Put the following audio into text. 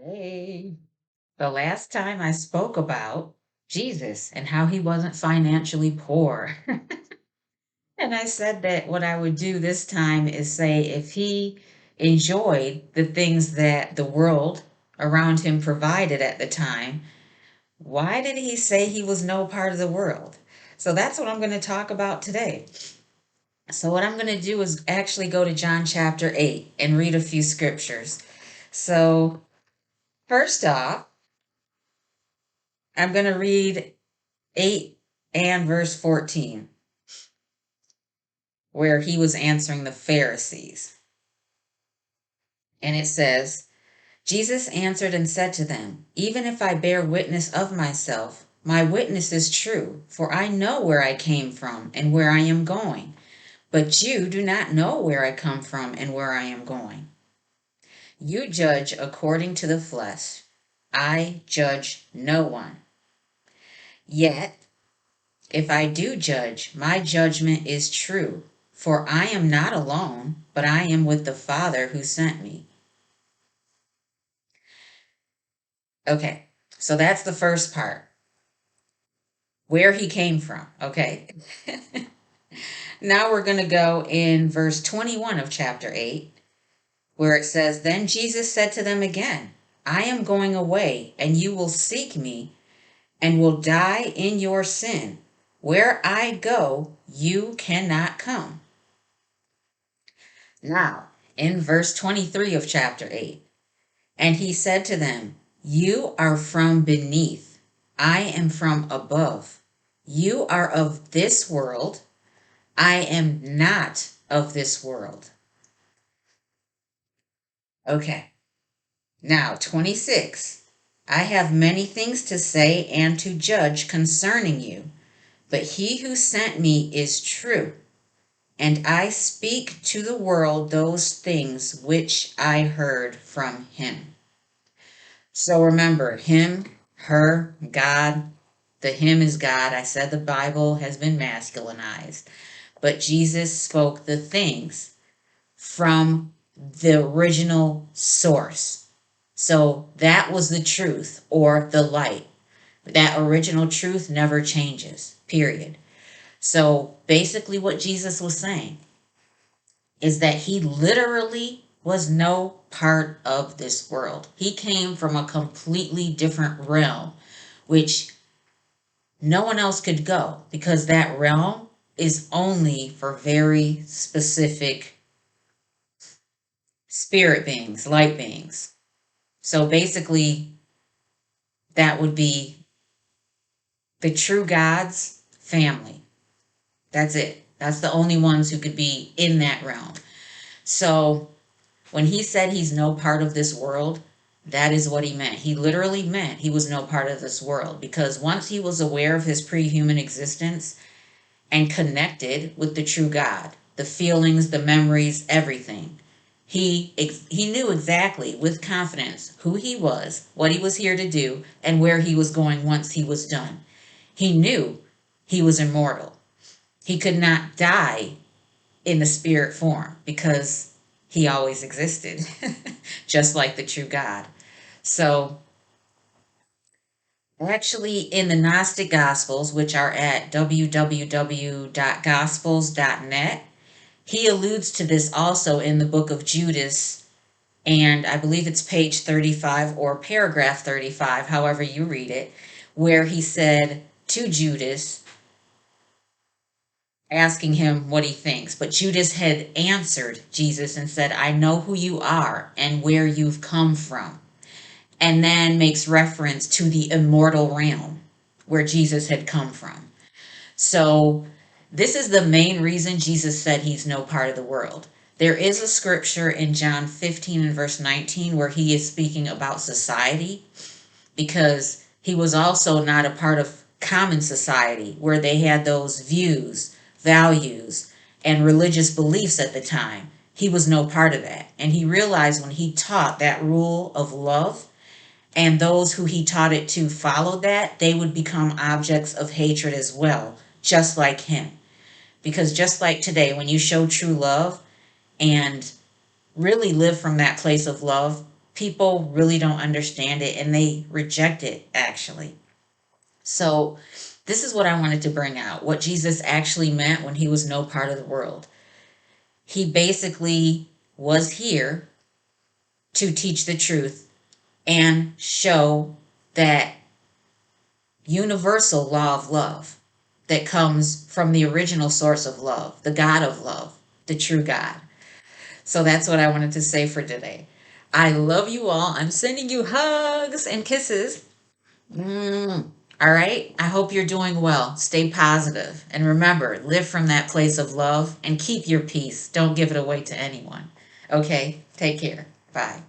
Hey, the last time I spoke about Jesus and how he wasn't financially poor. And I said that what I would do this time is say if he enjoyed the things that the world around him provided at the time, why did he say he was no part of the world? So that's what I'm going to talk about today. So, what I'm going to do is actually go to John chapter 8 and read a few scriptures. So, first off, I'm going to read 8 and verse 14, where he was answering the Pharisees. And it says, Jesus answered and said to them, even if I bear witness of myself, my witness is true, for I know where I came from and where I am going. But you do not know where I come from and where I am going. You judge according to the flesh. I judge no one. Yet, if I do judge, my judgment is true, for I am not alone, but I am with the Father who sent me. Okay, so that's the first part, where he came from. Okay. Now we're going to go in verse 21 of chapter 8, where it says, then Jesus said to them again, I am going away, and you will seek me, and will die in your sin. Where I go, you cannot come. Now, in verse 23 of chapter 8, and he said to them, you are from beneath, I am from above. You are of this world, I am not of this world. Okay, now 26. I have many things to say and to judge concerning you, but he who sent me is true, and I speak to the world those things which I heard from him. So remember, him, her, God, the him is God. I said the Bible has been masculinized, but Jesus spoke the things from the original source. So that was the truth or the light. That original truth never changes, period. So basically, what Jesus was saying is that he literally was no part of this world. He came from a completely different realm, which no one else could go because that realm is only for very specific spirit beings, light beings. So basically, that would be the true God's family. That's it. That's the only ones who could be in that realm. So when he said he's no part of this world, that is what he meant. He literally meant he was no part of this world because once he was aware of his pre-human existence and connected with the true God, the feelings, the memories, everything, he knew exactly with confidence who he was, what he was here to do, and where he was going once he was done. He knew he was immortal. He could not die in the spirit form because he always existed, just like the true God. So, actually, in the Gnostic Gospels, which are at www.gospels.net, he alludes to this also in the book of Judas, and I believe it's page 35 or paragraph 35, however you read it, where he said to Judas, asking him what he thinks. But Judas had answered Jesus and said, I know who you are and where you've come from. And then makes reference to the immortal realm where Jesus had come from. So this is the main reason Jesus said he's no part of the world. There is a scripture in John 15 and verse 19 where he is speaking about society because he was also not a part of common society where they had those views, values, and religious beliefs at the time. He was no part of that. And he realized when he taught that rule of love and those who he taught it to followed that, they would become objects of hatred as well, just like him. Because just like today, when you show true love and really live from that place of love, people really don't understand it and they reject it, actually. So, this is what I wanted to bring out, what Jesus actually meant when he was no part of the world. He basically was here to teach the truth and show that universal law of love that comes from the original source of love, the God of love, the true God. So that's what I wanted to say for today. I love you all. I'm sending you hugs and kisses. All right. I hope you're doing well. Stay positive. And remember, live from that place of love and keep your peace. Don't give it away to anyone. Okay. Take care. Bye.